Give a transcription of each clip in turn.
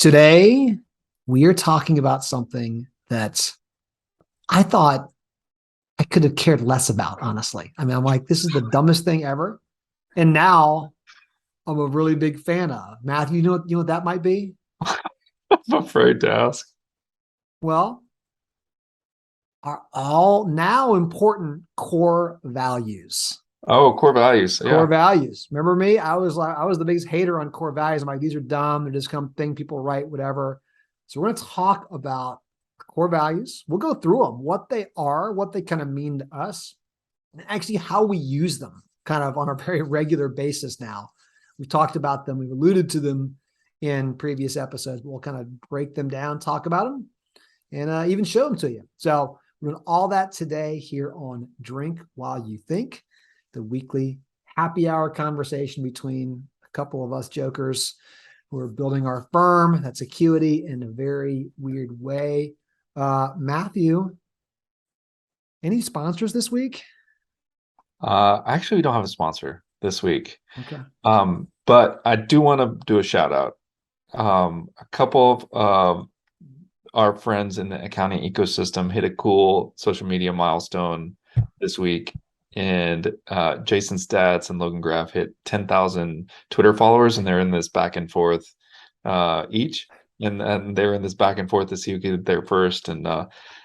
Today, we are talking about something that I thought I could have cared less about, honestly. I mean, I'm like, this is the dumbest thing ever. And now I'm a really big fan of. Matthew, you know what that might be? I'm afraid to ask. Well, our all now important core values. Oh, core values. Core Yeah. Values. Remember me? I was the biggest hater on core values. I'm like, these are dumb. They're just some thing people write, whatever. So we're going to talk about core values. We'll go through them, what they are, what they kind of mean to us, and actually how we use them kind of on a very regular basis now. We've talked about them. We've alluded to them in previous episodes, but we'll kind of break them down, talk about them, and even show them to you. So we're doing all that today here on Drink While You Think, the weekly happy hour conversation between a couple of us jokers who are building our firm. That's Acuity in a very weird way. Matthew, any sponsors this week? Actually, we don't have a sponsor this week. Okay. But I do want to do a shout out. A couple of our friends in the accounting ecosystem hit a cool social media milestone this week. And Jason Stats and Logan Graff hit 10,000 Twitter followers, and they're in this back and forth each. And they're in this back and forth to see who get there first. And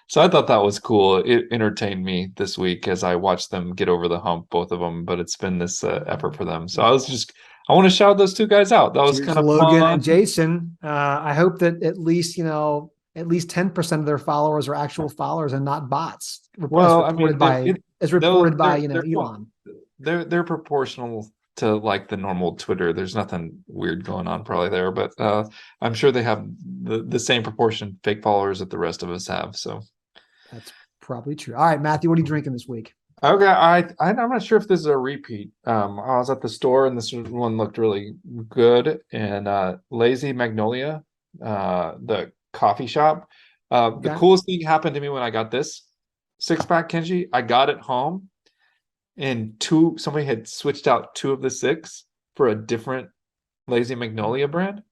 so I thought that was cool. It entertained me this week as I watched them get over the hump, both of them. But it's been this effort for them. So I want to shout those two guys out. That was Cheers kind to of Logan fun. and Jason. I hope that at least 10% of their followers are actual followers and not bots. Well, I mean, As reported by they're Elon. they're proportional to like the normal Twitter. There's nothing weird going on probably there, but I'm sure they have the same proportion fake followers that the rest of us have. So That's probably true. All right, Matthew, what are you drinking this week? okay, I'm not sure if this is a repeat. I was at the store and this one looked really good, and Lazy Magnolia, the coffee shop. The Okay. coolest thing happened to me when I got this 6-pack, Kenji. I got it home, and somebody had switched out 2 of the 6 for a different Lazy Magnolia brand.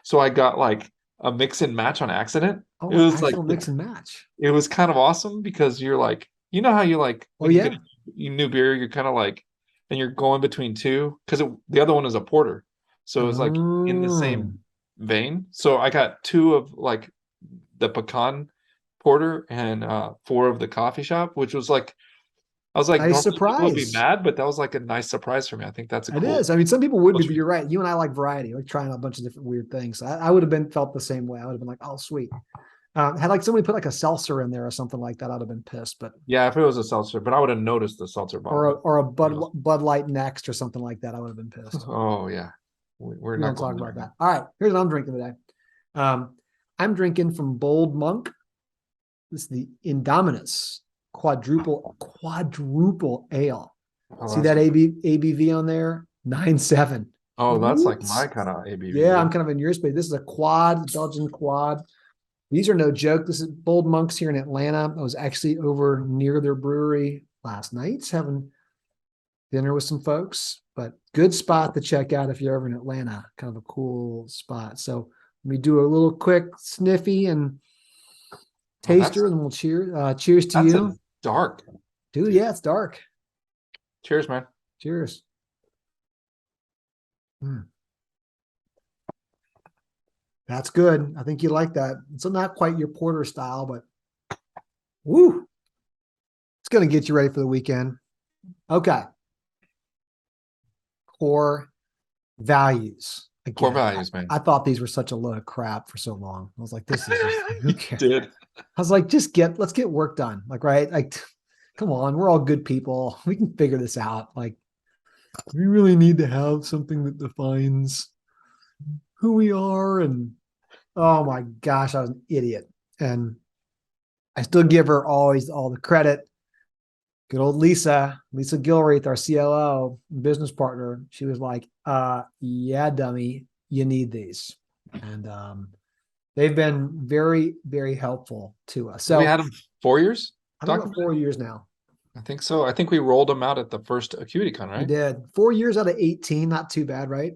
So I got like a mix and match on accident. Oh, It an was like actual mix and match. it was kind of awesome because you're like, you know how you like Oh, when you yeah. get a new beer, you're kind of like, and you're going between two because the other one is a porter, so it was like in the Oh, same vein. So I got 2 of like the pecan porter and 4 of the coffee shop, which was like, I was like, nice normally people would be surprise. mad, but that was like a nice surprise for me. I think that's a It cool. is. I mean, some people would be, but you're right. You and I like variety, like trying a bunch of different weird things. I would have been felt the same way. I would have been like, oh, sweet. Had like somebody put like a seltzer in there or something like that, I'd have been pissed. But Yeah, if it was a seltzer, but I would have noticed the seltzer or bottle. a Bud Light Next or something like that, I would have been pissed. Oh yeah, we're We not don't talk going there about that. now. All right, here's what I'm drinking today. I'm drinking from Bold Monk. This is the Indominus quadruple ale. Oh, See that ABV on there? 9.7. that's like my Whoops. kind of ABV. Yeah, I'm kind of in your space. This is a quad, Belgian quad. These are no joke. This is Bold Monks here in Atlanta. I was actually over near their brewery last night having dinner with some folks, but good spot to check out if you're ever in Atlanta. Kind of a cool spot. So let me do a little quick sniffy and taster, and we'll cheers to That's you. a dark. Dude, yeah, it's dark. Cheers, man. Cheers. That's good. I think you like that. It's not quite your porter style, but woo, it's going to get you ready for the weekend. Okay. Core values. Again, Core values, man. I thought these were such a load of crap for so long. I was like, this is just, who cares? Did. I was like, let's get work done. Like, right? Like, come on, we're all good people. We can figure this out. Like, we really need to have something that defines who we are. And oh my gosh, I was an idiot. And I still give her always all the credit. Good old Lisa Gilreath, our CLO business partner. She was like, yeah, dummy, you need these. And they've been very, very helpful to us. So we had them 4 years? I've been about 4 years now. I think so. I think we rolled them out at the first Acuity Con, We right? did 4 years out of 18. Not too bad, right?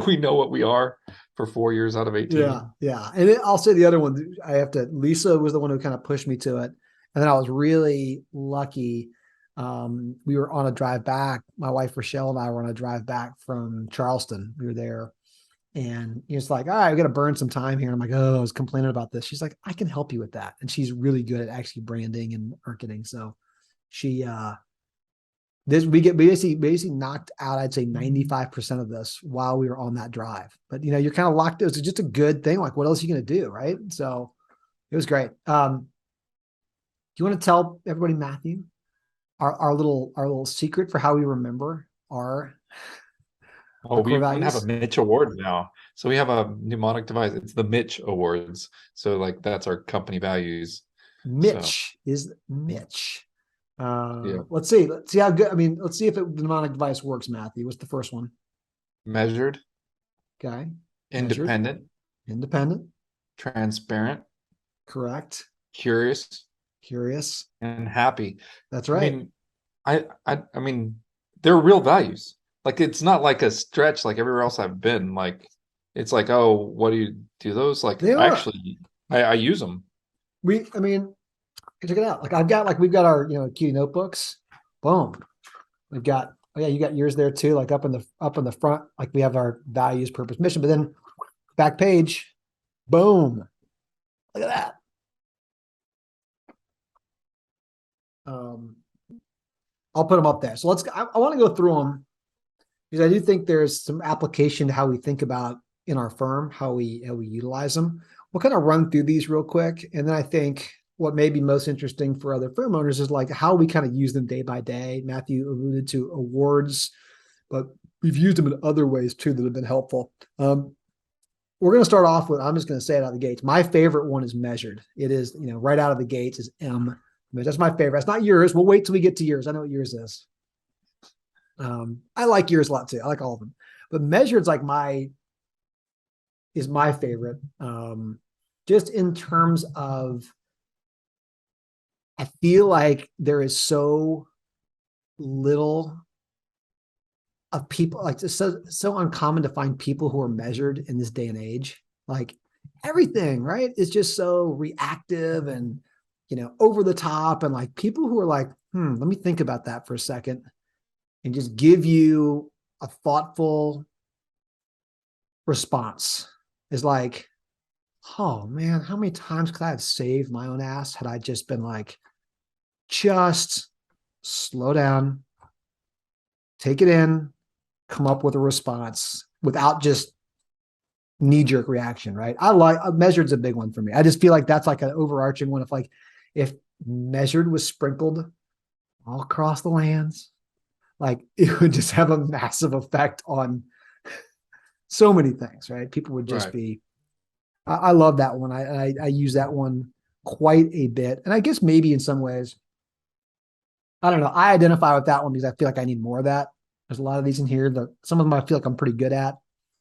We know what we are for 4 years out of 18. Yeah. And I'll say the other one, Lisa was the one who kind of pushed me to it. And then I was really lucky. We were on a drive back. My wife, Rochelle, and I were on a drive back from Charleston. We were there. And it's like, all right, we got to burn some time here. And I'm like, oh, I was complaining about this. She's like, I can help you with that. And she's really good at actually branding and marketing. So we basically knocked out, I'd say 95% of this while we were on that drive. But you're kind of locked. It was just a good thing. Like, what else are you going to do? Right. So it was great. Do you want to tell everybody, Matthew, our little secret for how we remember our we have a MITCH award now. So we have a mnemonic device. It's the MITCH Awards. So like that's our company values. MITCH is MITCH. Let's see how good. Let's see if the mnemonic device works, Matthew. What's the first one? Measured. Okay. Independent. Independent. Transparent. Correct. Curious. And happy. That's right. I mean, they're real values. Like, it's not like a stretch like everywhere else I've been. Like, it's like, oh, what do you do those? Like, actually, I use them. Check it out. Like we've got our, Acuity notebooks. Boom. We've got, you got yours there too. Like up in the front, like we have our values, purpose, mission, but then back page, boom. Look at that. I'll put them up there. So I want to go through them because I do think there's some application to how we think about in our firm, how we utilize them. We'll kind of run through these real quick. And then I think what may be most interesting for other firm owners is like how we kind of use them day by day. Matthew alluded to awards, but we've used them in other ways too that have been helpful. We're going to start off with, I'm just going to say it out of the gates. My favorite one is measured. It is, right out of the gates is M. That's my favorite. It's not yours. We'll wait till we get to yours. I know what yours is. I like yours a lot too. I like all of them, but measured is my favorite. Just in terms of, I feel like there is so little of people, like it's so uncommon to find people who are measured in this day and age. Like everything, right, is just so reactive and over the top, and like people who are like, let me think about that for a second and just give you a thoughtful response is like, oh man, how many times could I have saved my own ass had I just been like, just slow down, take it in, come up with a response without just knee-jerk reaction, right? I like measured's a big one for me. I just feel like that's like an overarching one. If measured was sprinkled all across the lands, like it would just have a massive effect on so many things, right? People would just be, I love that one. I use that one quite a bit. And I guess maybe in some ways, I don't know, I identify with that one because I feel like I need more of that. There's a lot of these in here that some of them I feel like I'm pretty good at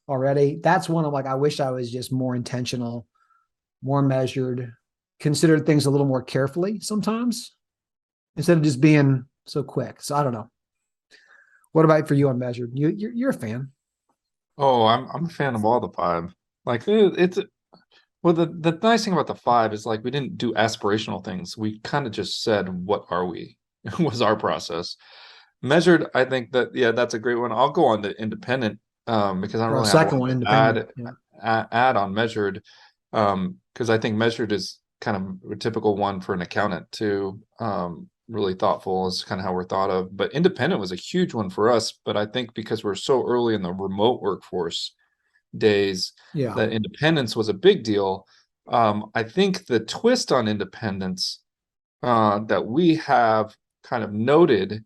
already. That's one of like, I wish I was just more intentional, more measured, considered things a little more carefully sometimes instead of just being so quick. So I don't know. What about for you on measured? You're a fan. Oh, I'm a fan of all the 5. Like well, the nice thing about the 5 is like we didn't do aspirational things. We kind of just said, what are we? Was our process. Measured, I think that's a great one. I'll go on to independent because I don't really have a lot to add on measured because I think measured is kind of a typical one for an accountant too. Really thoughtful is kind of how we're thought of. But independent was a huge one for us. But I think because we're so early in the remote workforce days, that independence was a big deal. I think the twist on independence that we have kind of noted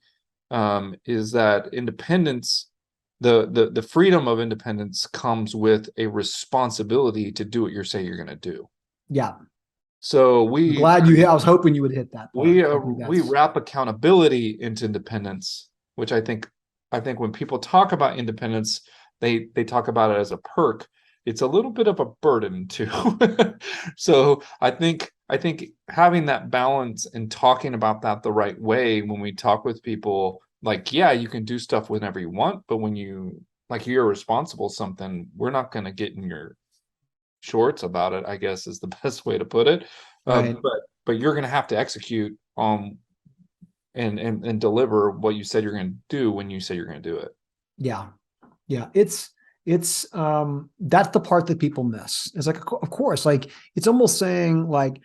is that independence, the freedom of independence comes with a responsibility to do what you say you're going to do. Yeah. So I was hoping you would hit that part. We wrap accountability into independence, which I think when people talk about independence, they talk about it as a perk. It's a little bit of a burden too. So I think having that balance and talking about that the right way when we talk with people, like, yeah, you can do stuff whenever you want, but when you like you're responsible something, we're not going to get in your shorts about it, I guess is the best way to put it. Right. But you're going to have to execute on and deliver what you said you're going to do when you say you're going to do it. Yeah. Yeah. It's that's the part that people miss. It's like, of course, like it's almost saying like,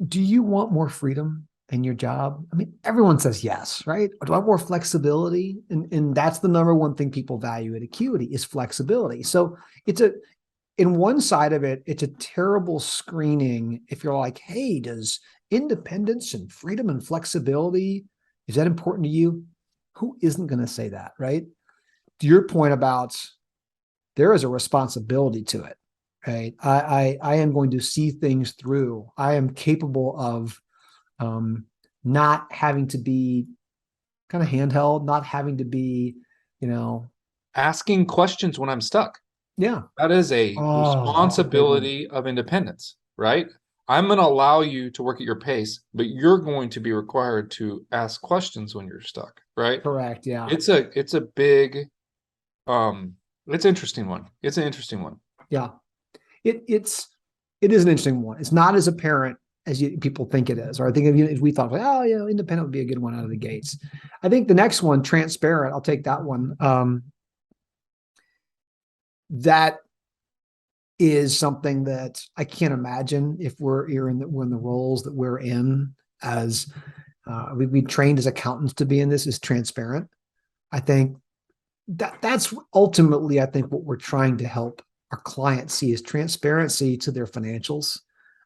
do you want more freedom in your job? I mean, everyone says yes, right? Do I want more flexibility? And that's the number one thing people value at Acuity is flexibility. So it's in one side of it, it's a terrible screening if you're like, hey, does independence and freedom and flexibility, is that important to you? Who isn't going to say that, right? To your point about there is a responsibility to it, right? I am going to see things through. I am capable of not having to be kind of handheld, not having to be, Asking questions when I'm stuck. yeah. That is a Oh, that's a big one. responsibility of independence, right? I'm going to allow you to work at your pace, but you're going to be required to ask questions when you're stuck, right? Correct. Yeah. It's a big it's an interesting one. It's an interesting one. Yeah. It is an interesting one. It's not as apparent as people think it is, or I think if we thought, like, oh, independent would be a good one out of the gates. I think the next one, transparent, I'll take that one. That is something that I can't imagine if we're in the roles that we're in as we trained as accountants to be in this is transparent. I think that's ultimately, I think what we're trying to help our clients see is transparency to their financials,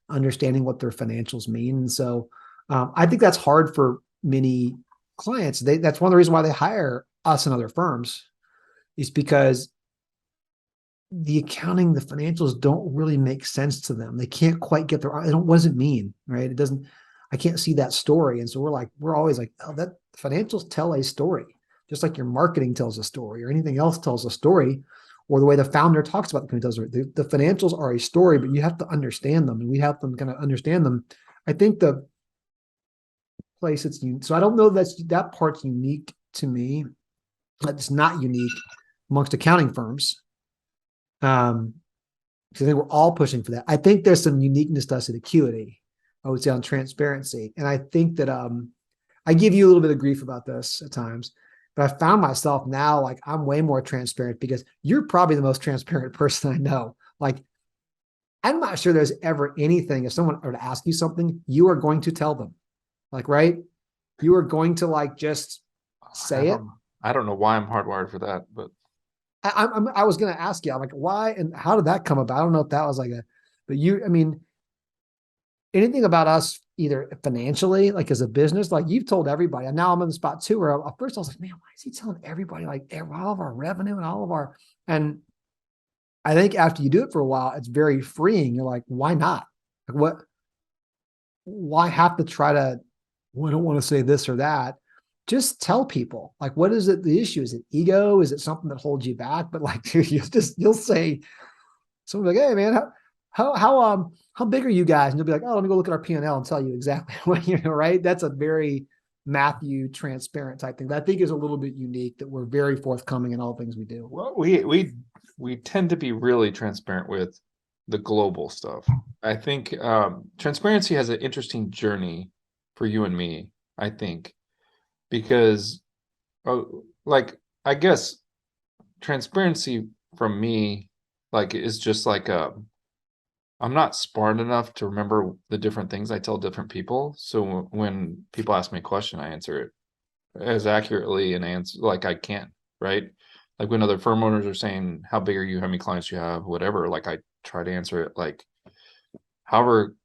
understanding what their financials mean. And so I think that's hard for many clients. That's one of the reasons why they hire us and other firms is because the accounting, the financials don't really make sense to them. They can't quite get their, what does it mean, right? It doesn't, I can't see that story. And so we're always like, oh, that financials tell a story, just like your marketing tells a story or anything else tells a story, or the way the founder talks about the company tells a story. The financials are a story, but you have to understand them and we have them kind of understand them. I think the place it's, so I don't know that part's unique to me. It's not unique amongst accounting firms. Because I think we're all pushing for that. I think there's some uniqueness to us at Acuity, I would say, on transparency. And I think that I give you a little bit of grief about this at times, but I found myself now, like I'm way more transparent because you're probably the most transparent person I know. Like, I'm not sure there's ever anything, if someone were to ask you something, you are going to tell them. Like, right? You are going to like just say it. I don't know why I'm hardwired for that, but I was going to ask you, I'm like, why and how did that come about? I don't know if that was like but I mean, anything about us, either financially, like as a business, like you've told everybody. And now I'm in the spot too, where at first I was like, man, why is he telling everybody like all of our revenue and all of and I think after you do it for a while, it's very freeing. You're like, why not? Like why have to try to, well, I don't want to say this or that. Just tell people, like, what is it? The issue? Is it ego? Is it something that holds you back? But like, dude, you'll say, someone's like, hey man, how big are you guys? And you'll be like, oh, let me go look at our P&L and tell you exactly what, right? That's a very Matthew transparent type thing that I think is a little bit unique, that we're very forthcoming in all things we do. well, we tend to be really transparent with the global stuff. I think transparency has an interesting journey for you and me, I think, because like I guess transparency from me like is just like I'm not smart enough to remember the different things I tell different people. So when people ask me a question, I answer it as accurately and answer like I can, right? Like when other firm owners are saying, how big are you? How many clients you have? Whatever. Like I try to answer it like however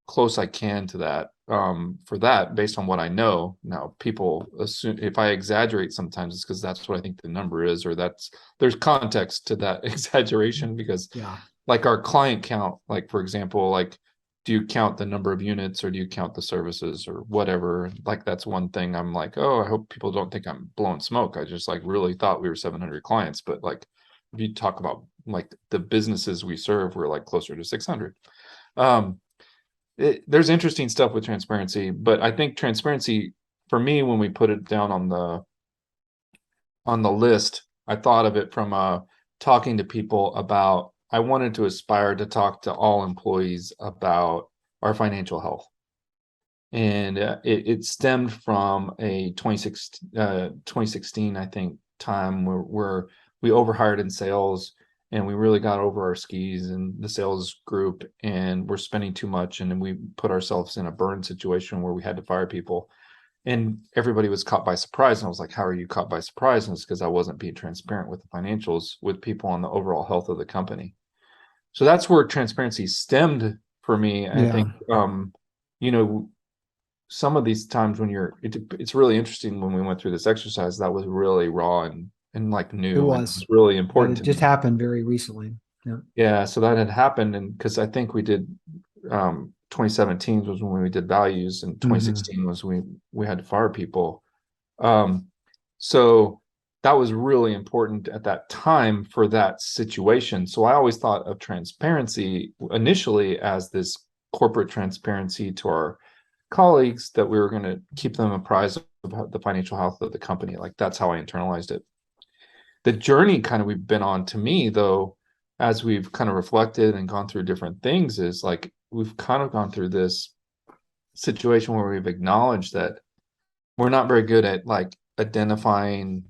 close I can to that. For that, based on what I know. Now, people assume if I exaggerate sometimes it's because that's what I think the number is, or there's context to that exaggeration because Yeah. like our client count, like for example, like do you count the number of units or do you count the services or whatever? Like that's one thing I'm like, oh, I hope people don't think I'm blowing smoke. I just like really thought we were 700 clients, but like if you talk about like the businesses we serve, we're like closer to 600. There's interesting stuff with transparency, but I think transparency for me, when we put it down on the list, I thought of it from talking to people about, I wanted to aspire to talk to all employees about our financial health. And it stemmed from a 2016, I think, time where we overhired in sales, and we really got over our skis in the sales group, and we're spending too much, and then we put ourselves in a burn situation where we had to fire people, and everybody was caught by surprise. And I was like, how are you caught by surprise? And it's because I wasn't being transparent with the financials with people on the overall health of the company. So that's where transparency stemmed for me. And I think you know, some of these times when it's really interesting. When we went through this exercise, that was really raw and like It new, and it was. was really But important it to just me. happened very recently. Yeah. Yeah, so that had happened, and because I think we did 2017 was when we did values, and Mhm. 2016 was we had to fire people. Um, so that was really important at that time for that situation. So I always thought of transparency initially as this corporate transparency to our colleagues, that we were going to keep them apprised of the financial health of the company. Like, that's how I internalized it. The journey kind of we've been on, to me, though, as we've kind of reflected and gone through different things, is like we've kind of gone through this situation where we've acknowledged that we're not very good at like identifying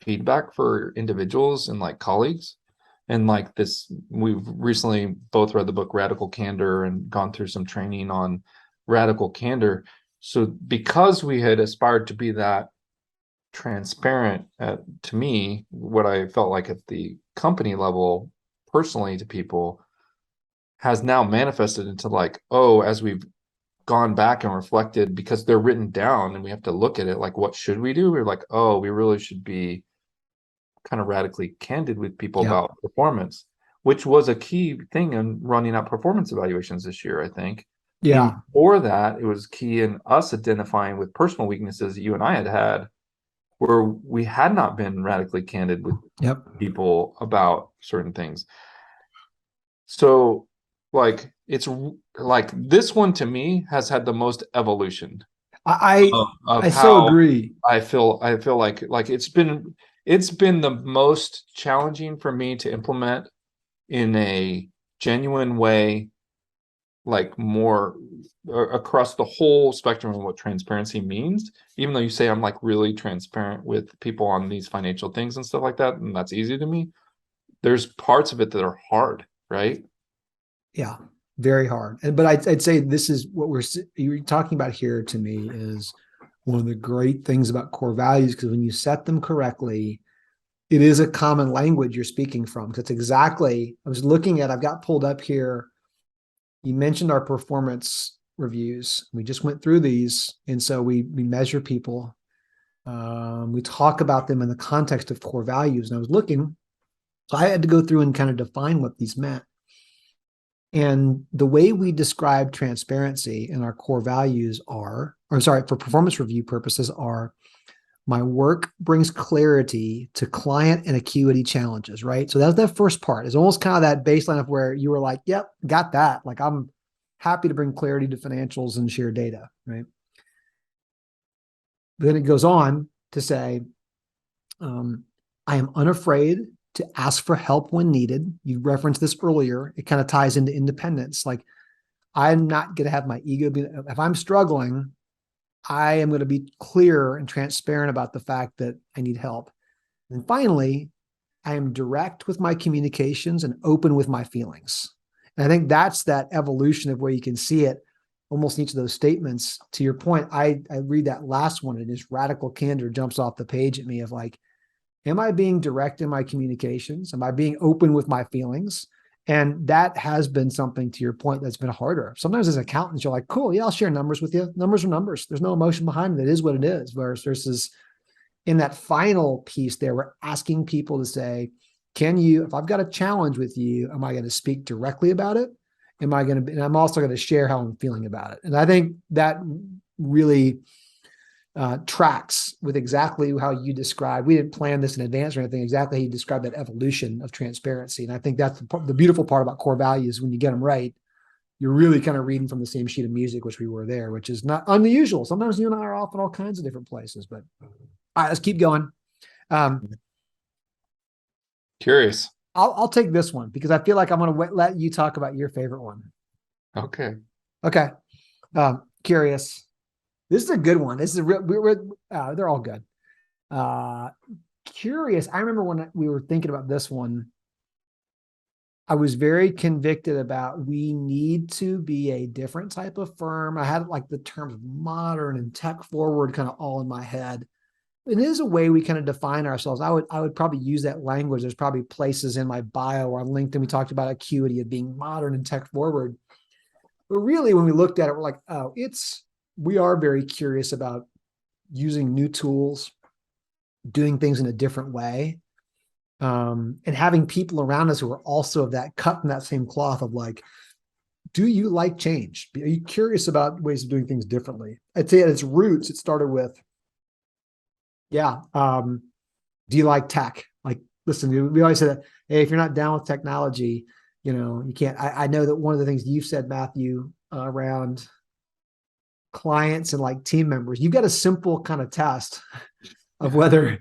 feedback for individuals and like colleagues. And like this, we've recently both read the book Radical Candor and gone through some training on radical candor. So because we had aspired to be that transparent, to me, what I felt like at the company level, personally, to people, has now manifested into like, oh, as we've gone back and reflected, because they're written down and we have to look at it, like, what should we do? We're like, oh, we really should be kind of radically candid with people Yep. about performance, which was a key thing in running out performance evaluations this year, I think. And Yeah. for that, it was key in us identifying with personal weaknesses that you and I had, where we had not been radically candid with Yep. people about certain things. So, like, it's like this one to me has had the most evolution I of I so how agree. I feel like it's been the most challenging for me to implement in a genuine way, like more across the whole spectrum of what transparency means. Even though you say I'm like really transparent with people on these financial things and stuff like that, and that's easy to me, there's parts of it that are hard, right? Yeah. Very hard. But I'd say this is what you're talking about here to me is one of the great things about core values, because when you set them correctly, it is a common language you're speaking from. That's exactly, I was looking at, I've got pulled up here. You mentioned our performance reviews. We just went through these. And so we measure people. We talk about them in the context of core values. And I was looking, so I had to go through and kind of define what these meant. And the way we describe transparency in our core values are, or sorry, for performance review purposes, are my work brings clarity to client and Acuity challenges, right? So that's that first part. It's almost kind of that baseline of where you were like, yep, got that. Like, I'm happy to bring clarity to financials and share data, right? But then it goes on to say, I am unafraid to ask for help when needed. You referenced this earlier. It kind of ties into independence. Like, I'm not going to have my ego be, if I'm struggling, I am going to be clear and transparent about the fact that I need help. And finally, I am direct with my communications and open with my feelings. And I think that's that evolution of where you can see it almost in each of those statements. To your point, I read that last one and just radical candor jumps off the page at me of like, am I being direct in my communications? Am I being open with my feelings? And that has been something, to your point, that's been harder. Sometimes as accountants, you're like, cool, yeah, I'll share numbers with you. Numbers are numbers. There's no emotion behind it. It is what it is. Whereas versus in that final piece there, we're asking people to say, can you, if I've got a challenge with you, am I going to speak directly about it? Am I going to, and I'm also going to share how I'm feeling about it. And I think that really tracks with exactly how you described. We didn't plan this in advance or anything. Exactly how you described that evolution of transparency. And I think that's the beautiful part about core values. When you get them right, you're really kind of reading from the same sheet of music, which we were there, which is not unusual. Sometimes you and I are off in all kinds of different places. But all right, let's keep going. Curious. I'll take this one because I feel like I'm going to let you talk about your favorite one. Okay. Okay. Curious. This is a good one. This is a real, they're all good. Curious. I remember when we were thinking about this one, I was very convicted about we need to be a different type of firm. I had like the terms modern and tech forward kind of all in my head. It is a way we kind of define ourselves. I would probably use that language. There's probably places in my bio or on LinkedIn we talked about Acuity of being modern and tech forward. But really, when we looked at it, we're like, oh, we are very curious about using new tools, doing things in a different way, and having people around us who are also of that cut from that same cloth of like, do you like change? Are you curious about ways of doing things differently? I'd say at its roots, it started with, do you like tech? Like, listen, we always say that, hey, if you're not down with technology, you can't. I know that one of the things you've said, Matthew, around clients and like team members, you've got a simple kind of test of whether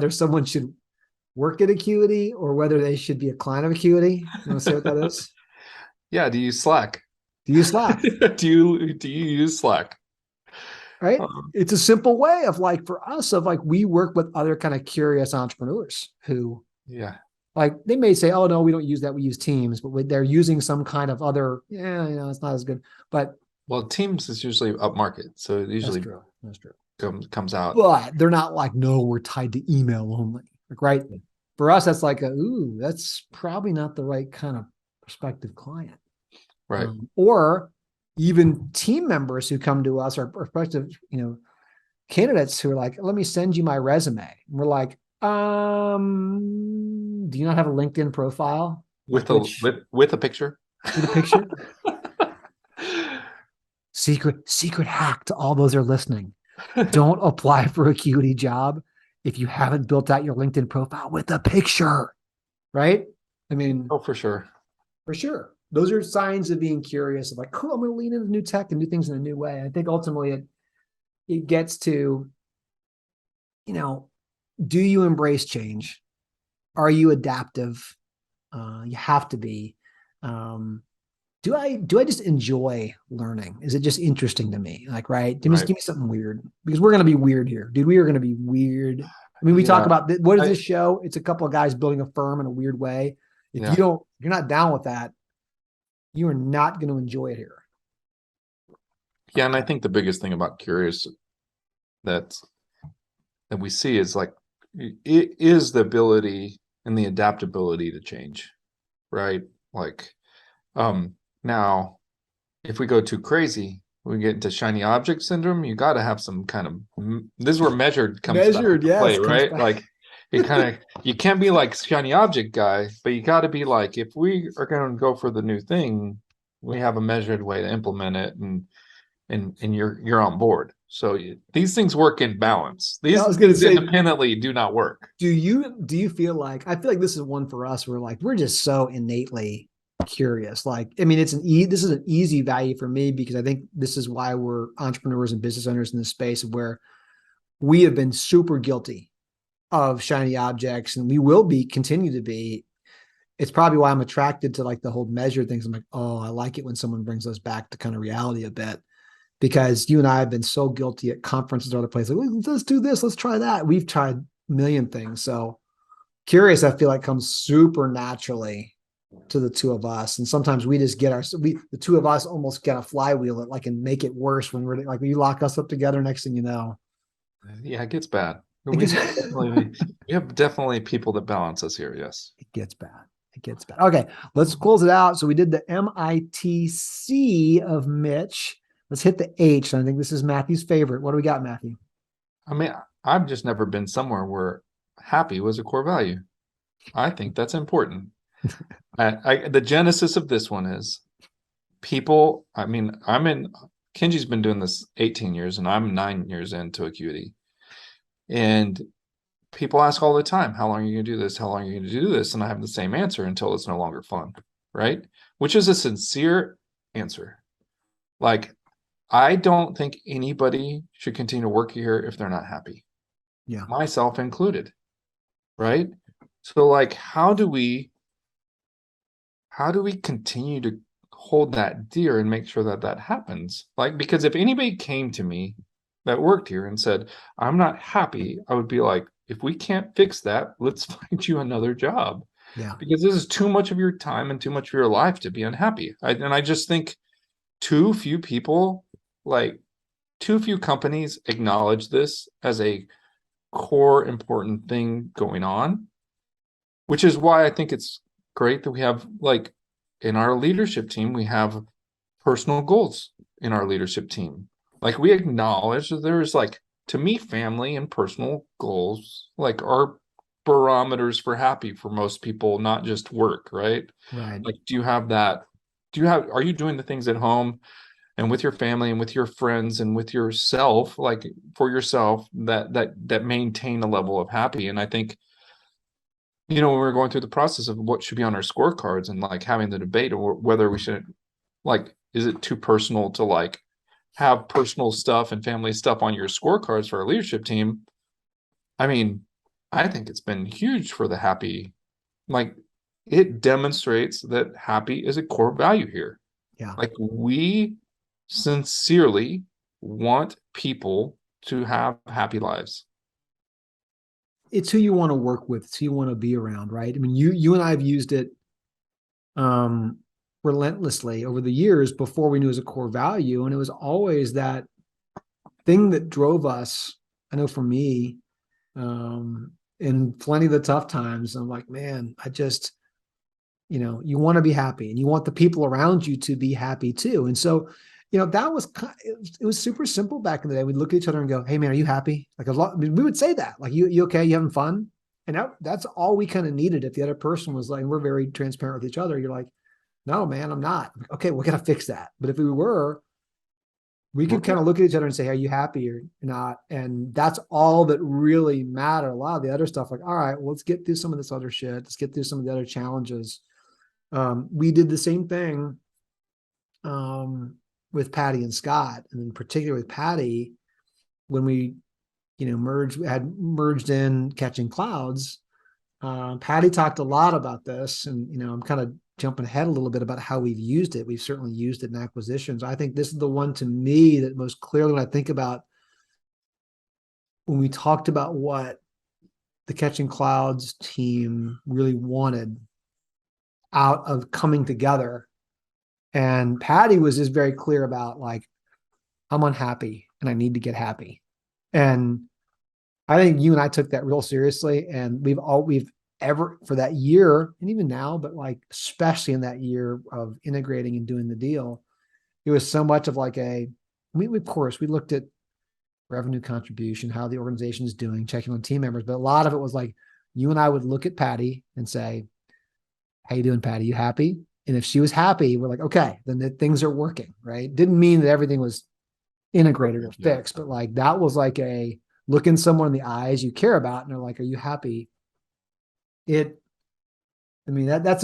someone should work at Acuity or whether they should be a client of Acuity. You want to say what that is? Yeah. Do you use Slack? Do you Slack? do you use Slack? Right. It's a simple way of like, for us, of like, we work with other kind of curious entrepreneurs who, like, they may say, oh no, we don't use that. We use Teams, but they're using some kind of other, it's not as good. But well, Teams is usually upmarket. So it usually that's true. Comes out. But they're not like, no, we're tied to email only. Like, right. For us, that's like, that's probably not the right kind of prospective client. Right. Or even team members who come to us or prospective, candidates who are like, let me send you my resume. And we're like, do you not have a LinkedIn profile? With a picture? With a picture? Secret hack to all those who are listening. Don't apply for a Acuity job if you haven't built out your LinkedIn profile with a picture, right? I mean, for sure. For sure. Those are signs of being curious of like, cool, I'm going to lean into new tech and do things in a new way. I think ultimately it gets to, do you embrace change? Are you adaptive? You have to be. Do I just enjoy learning? Is it just interesting to me? Like, right? Give me something weird, because we're going to be weird here, dude. We are going to be weird. I mean, we talk about what is this show? It's a couple of guys building a firm in a weird way. If you're not down with that, you are not going to enjoy it here. Yeah, and I think the biggest thing about curious that we see is like, it is the ability and the adaptability to change, right? Like, now, if we go too crazy, we get into shiny object syndrome. You got to have some kind of, this is where measured comes back into play, right? Like, you can't be like shiny object guy, but you got to be like, if we are going to go for the new thing, we have a measured way to implement it, and you're on board. So these things work in balance. These things independently do not work. Do you feel like, I feel like this is one for us where like, we're just so innately curious. Like, I mean, this is an easy value for me, because I think this is why we're entrepreneurs and business owners in this space, where we have been super guilty of shiny objects, and we will continue to be. It's probably why I'm attracted to like the whole measure things. I'm like, oh, I like it when someone brings us back to kind of reality a bit, because you and I have been so guilty at conferences or other places. Like, let's do this. Let's try that. We've tried a million things. So curious, I feel like, comes super naturally to the two of us. And sometimes we just the two of us almost get a flywheel that like can make it worse when we're like, you lock us up together, next thing you know. Yeah, it gets bad. We have definitely people that balance us here. Yes. It gets bad. Okay, let's close it out. So we did the MITC of Mitch. Let's hit the H. I think this is Matthew's favorite. What do we got, Matthew? I mean, I've just never been somewhere where happy was a core value. I think that's important. The genesis of this one is people. I mean, Kenji's been doing this 18 years, and I'm 9 years into Acuity. And people ask all the time, how long are you going to do this? How long are you going to do this? And I have the same answer until it's no longer fun, right? Which is a sincere answer. Like, I don't think anybody should continue to work here if they're not happy. Yeah. Myself included. right? So like, how do we continue to hold that dear and make sure that that happens? Like, because if anybody came to me that worked here and said, I'm not happy, I would be like, if we can't fix that, let's find you another job. Yeah. Because this is too much of your time and too much of your life to be unhappy. And I just think too few people, like too few companies acknowledge this as a core important thing going on, which is why I think it's great that we have, like, in our leadership team, we have personal goals in our leadership team. Like, we acknowledge that there's, like, to me, family and personal goals, like, are barometers for happy for most people, not just work, right? Right. Like, are you doing the things at home and with your family and with your friends and with yourself, like for yourself, that maintain a level of happy? And I think, when we're going through the process of what should be on our scorecards and like having the debate or whether we should, like, is it too personal to like have personal stuff and family stuff on your scorecards for our leadership team? I mean, I think it's been huge for the happy. Like, it demonstrates that happy is a core value here. Yeah. Like, we sincerely want people to have happy lives. It's who you want to work with. It's who you want to be around, right? I mean, you and I have used it um, relentlessly over the years before we knew it was a core value. And it was always that thing that drove us. I know for me, in plenty of the tough times, I'm like, man, you want to be happy and you want the people around you to be happy too. And so, that was it was super simple back in the day. We'd look at each other and go, "Hey, man, are you happy?" Like a lot, I mean, we would say that, like, "You okay? You having fun?" And that's all we kind of needed. If the other person was like, and we're very transparent with each other, you're like, "No, man, I'm not." Okay, we got to fix that. But if we were, we could kind of look at each other and say, "Are you happy or not?" And that's all that really mattered. A lot of the other stuff, like, all right, well, let's get through some of this other shit. Let's get through some of the other challenges. We did the same thing with Patty and Scott, and in particular with Patty, when we, had merged in Catching Clouds. Patty talked a lot about this, and I'm kind of jumping ahead a little bit about how we've used it. We've certainly used it in acquisitions. I think this is the one to me that most clearly, when I think about when we talked about what the Catching Clouds team really wanted out of coming together. And Patty was just very clear about, like, I'm unhappy and I need to get happy. And I think you and I took that real seriously. And we've ever, for that year, and even now, but like, especially in that year of integrating and doing the deal, it was so much of like of course, we looked at revenue contribution, how the organization is doing, checking on team members. But a lot of it was like, you and I would look at Patty and say, "How you doing, Patty? You happy?" And if she was happy, we're like, okay, then things are working, right? Didn't mean that everything was integrated or fixed, but like, that was like a looking someone in the eyes you care about, and they're like, "Are you happy?" It, I mean, that's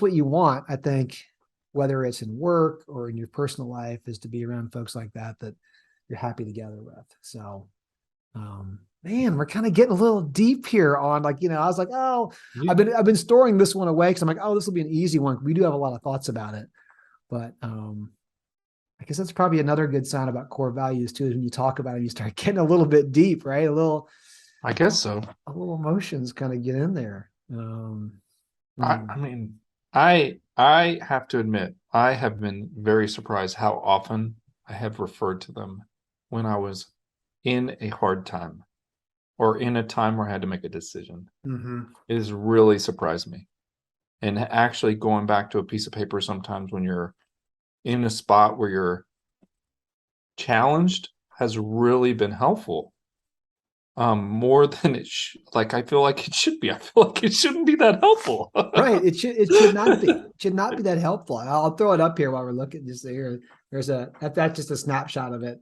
what you want, I think, whether it's in work or in your personal life, is to be around folks like that you're happy together with. So, man, we're kind of getting a little deep here on, like, I was like, oh, I've been storing this one away because I'm like, oh, this will be an easy one. We do have a lot of thoughts about it, but I guess that's probably another good sign about core values too, is when you talk about it, you start getting a little bit deep, right? I guess so. A little emotions kind of get in there. I mean, I have to admit, I have been very surprised how often I have referred to them when I was in a hard time or in a time where I had to make a decision. mm-hmm. It has really surprised me. And actually going back to a piece of paper sometimes when you're in a spot where you're challenged has really been helpful. More than like, I feel like it should be. I feel like it shouldn't be that helpful. Right. It should not be. It should not be that helpful. I'll throw it up here while we're looking. Just here, that's just a snapshot of it.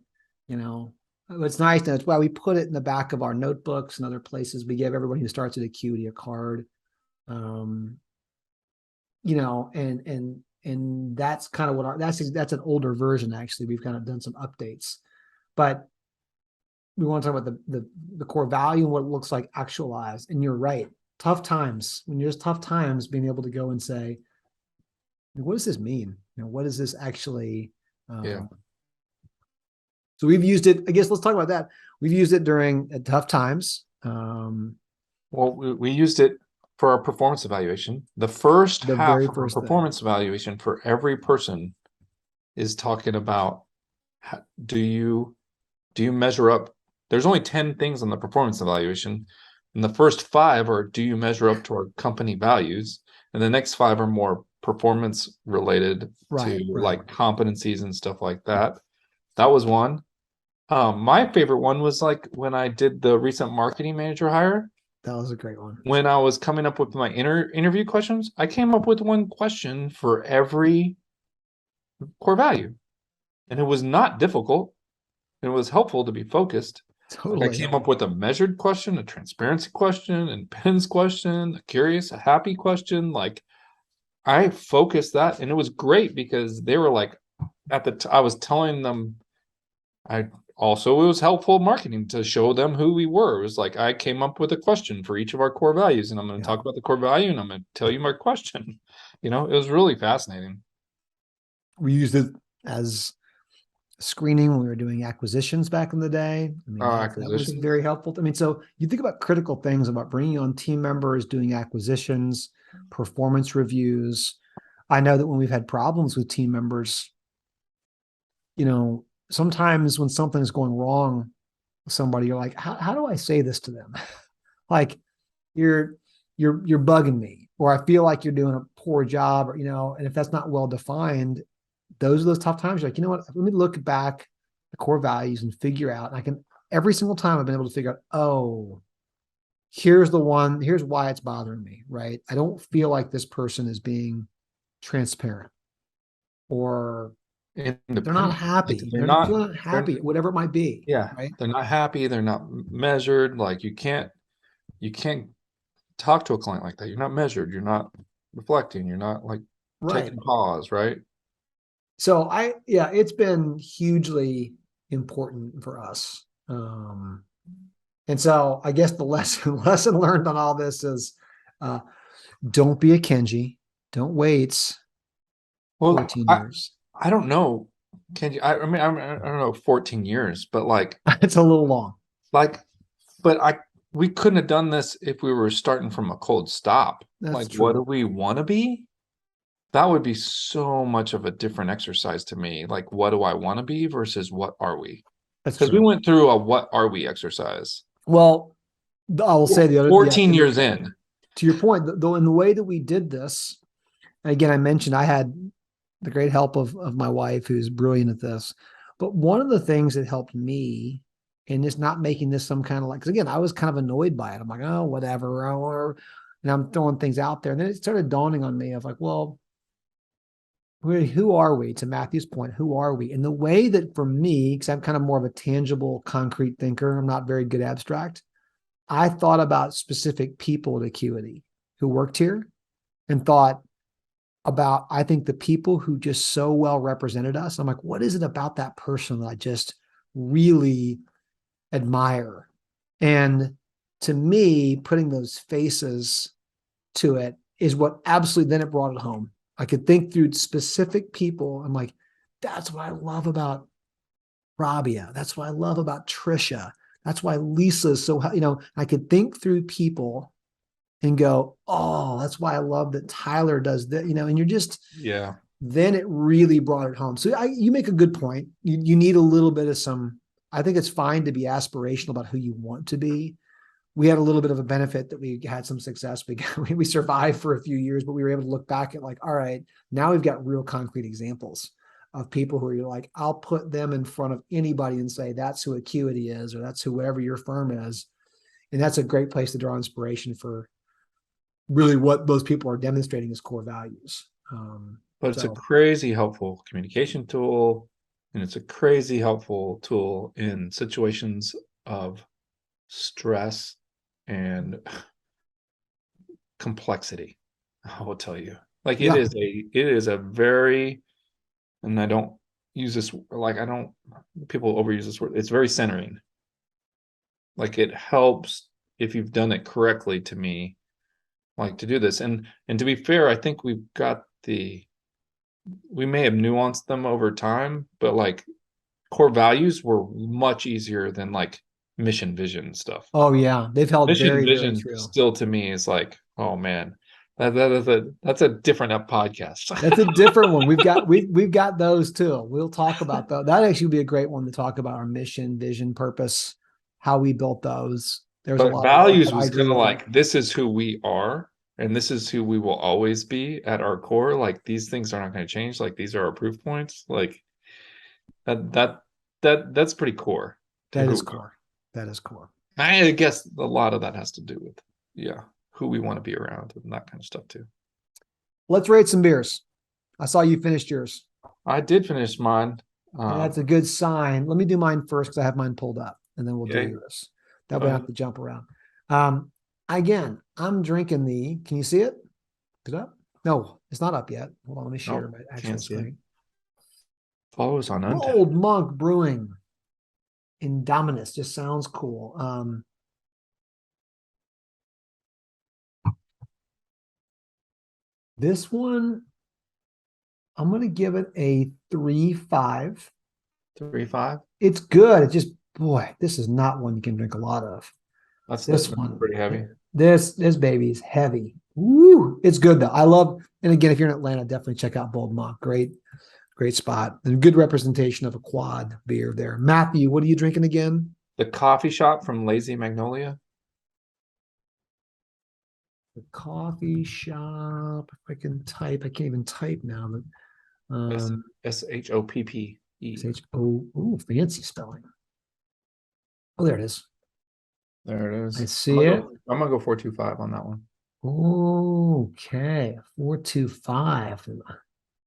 It's nice, and it's why we put it in the back of our notebooks and other places. We give everybody who starts at Acuity a card. Um, and that's kind of what that's an older version, actually. We've kind of done some updates, but we want to talk about the core value and what it looks like actualized. And you're right. Tough times, when there's tough times, being able to go and say, what does this mean? What does this actually, Yeah. So we've used it, I guess let's talk about that. We've used it during tough times. Well, we used it for our performance evaluation. The first The half very of our first thing. performance evaluation for every person is talking about do you measure up? There's only 10 things on the performance evaluation, and the first 5 are do you measure up to our company values, and the next 5 are more performance related Right, to right. like competencies and stuff like that. That was one. My favorite one was like when I did the recent marketing manager hire. That was a great one. When I was coming up with my interview questions, I came up with one question for every core value, and it was not difficult. It was helpful to be focused. Like I Totally. came up with a measured question, a transparency question, and pins question, a curious, a happy question. Like I focused that, and it was great because they were like, I was telling them, it was helpful marketing to show them who we were. It was like I came up with a question for each of our core values, and I'm going to talk about the core value, and I'm going to tell you my question. It was really fascinating. We used it as screening when we were doing acquisitions back in the day. I mean, that was Acquisition. very helpful. I mean, so you think about critical things about bringing on team members, doing acquisitions, performance reviews. I know that when we've had problems with team members, sometimes when something's going wrong with somebody, you're like, how do I say this to them? Like you're bugging me, or I feel like you're doing a poor job, or, and if that's not well defined, those are those tough times. You're like, you know what? Let me look back the core values and figure out. And I can every single time I've been able to figure out, oh, here's why it's bothering me, right? I don't feel like this person is being transparent, or they're not happy. They're They're not not. feeling happy, whatever it might be. Yeah, Right. they're not happy. They're not measured. Like you can't talk to a client like that. You're not measured. You're not reflecting. You're not like Right. taking pause, right? So it's been hugely important for us. And so I guess the lesson learned on all this is, uh, don't be a Kenji. Don't wait Well, 14 years. I don't know. Can you? I mean, I don't know. 14 years, but It's a little long. like, but we couldn't have done this if we were starting from a cold stop. That's What true. do we want to be? That would be so much of a different exercise to me. Like, what do I want to be versus what are we? That's Because we true. went through a what are we exercise. Well, I will say the other, 14 years in. To your point, though, in the way that we did this, and again, I mentioned I had the great help of my wife, who's brilliant at this. But one of the things that helped me in this, not making this some kind of like, because again, I was kind of annoyed by it. I'm like, oh, whatever. And I'm throwing things out there. And then it started dawning on me of like, well, who are we? To Matthew's point, who are we? And the way that for me, because I'm kind of more of a tangible, concrete thinker, I'm not very good abstract. I thought about specific people at Acuity who worked here and thought about, I think, the people who just so well represented us. I'm like, what is it about that person that I just really admire? And to me, putting those faces to it is what absolutely, then it brought it home. I could think through specific people. I'm like, that's what I love about Rabia. That's what I love about Trisha. That's why Lisa is so, I could think through people and go, oh, that's why I love that Tyler does that, and you're just, Yeah. then it really brought it home. So you make a good point. You need a little bit of I think it's fine to be aspirational about who you want to be. We had a little bit of a benefit that we had some success. We survived for a few years, but we were able to look back at like, all right, now we've got real concrete examples of people who are like, I'll put them in front of anybody and say, that's who Acuity is, or that's who whatever your firm is. And that's a great place to draw inspiration for really what those people are demonstrating as core values. But it's a crazy helpful communication tool, and it's a crazy helpful tool in situations of stress and complexity. I will tell you, like it is a very, and I don't use this, like I don't, people overuse this word. It's very centering. Like it helps if you've done it correctly to me, like to do this. And to be fair, I think we may have nuanced them over time, but like core values were much easier than like mission vision stuff. Oh yeah, they've held Mission very, very vision true. still to me is like, oh man, that's a different podcast. That's a different one. We've got those too. We'll talk about those. That actually would be a great one to talk about our mission, vision, purpose, how we built those. There's a But lot of those, values but I was agree kind of with you. like, this is who we are, and this is who we will always be at our core. Like these things are not going to change. Like these are our proof points. Like that's pretty core to That who is we are. core. That is core. I guess a lot of that has to do with, yeah, who we want to be around and that kind of stuff too. Let's rate some beers. I saw you finished yours. I did finish mine. And that's a good sign. Let me do mine first because I have mine pulled up, and then we'll do Okay. yours. That way I don't have to jump around. Again, I'm drinking the. Can you see it? Is it up? No, it's not up yet. Hold on, let me share Nope, my actual can't see it. screen. Follow us on Untappd. Old Monk Brewing. Indominus just sounds cool. This one, I'm going to give it a 3.5. 3.5. It's good. It's just, boy, this is not one you can drink a lot of. That's pretty heavy. This baby is heavy. Woo! It's good though. I love, and again, if you're in Atlanta, definitely check out Bold Monk. Great spot. And good representation of a quad beer there. Matthew, what are you drinking again? The coffee shop from Lazy Magnolia. The coffee shop. If I can type, I can't even type now, but Shoppe. Oh, fancy spelling. Oh, there it is. There it is. I see it. I'm gonna go 4.25 on that one. Okay, 4.25.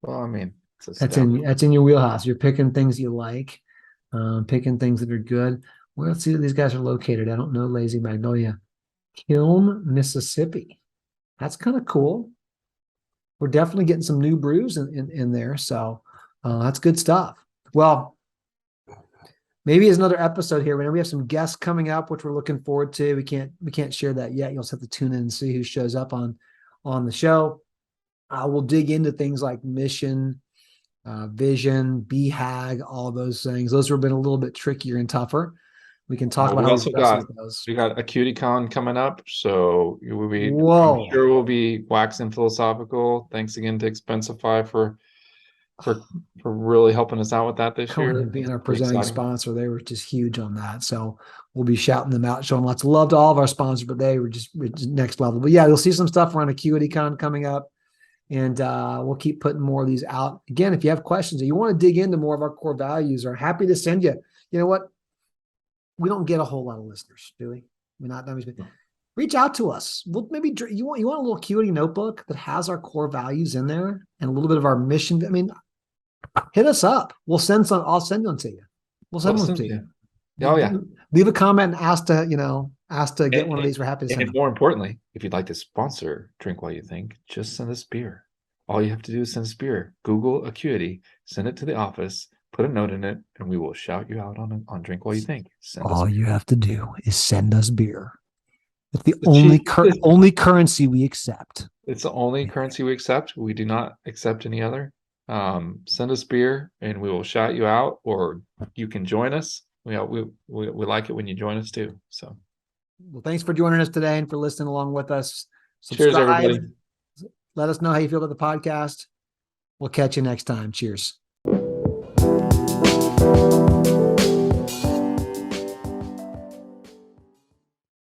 Well, I mean, That's in your wheelhouse. You're picking things you like, picking things that are good. Well, let's see where these guys are located. I don't know. Lazy Magnolia, Kiln, Mississippi. That's kind of cool. We're definitely getting some new brews in there, so that's good stuff. Well, maybe as another episode here. Whenever we have some guests coming up, which we're looking forward to, we can't share that yet. You'll just have to tune in and see who shows up on the show. We'll dig into things like mission, vision, BHAG, all those things. Those have been a little bit trickier and tougher. We can talk about how we wrestle those. We got AcuityCon coming up, so Whoa. I'm sure we'll be waxing philosophical. Thanks again to Expensify for really helping us out with that this year. And being our presenting sponsor, they were just huge on that. So we'll be shouting them out, showing lots of love to all of our sponsors, but they were just next level. But yeah, you'll see some stuff around AcuityCon coming up. And we'll keep putting more of these out. Again, if you have questions or you want to dig into more of our core values, are happy to send you. You know what? We don't get a whole lot of listeners, do we? We're not. Reach out to us. We'll maybe you want a little Acuity notebook that has our core values in there and a little bit of our mission. I mean, hit us up. We'll send some. I'll send them to you. We'll send them to you. Oh yeah. Leave a comment and ask to get one of these. We're happy to send them. More importantly, if you'd like to sponsor Drink While You Think, just send us beer. All you have to do is send us beer. Google Acuity, send it to the office, put a note in it, and we will shout you out on Drink While You Think. All you have to do is send us beer. It's the only currency we accept. It's the only currency we accept. We do not accept any other. Send us beer, and we will shout you out, or you can join us. We like it when you join us too. So, well, thanks for joining us today and for listening along with us. Subscribe. Cheers, everybody. Let us know how you feel about the podcast. We'll catch you next time. Cheers.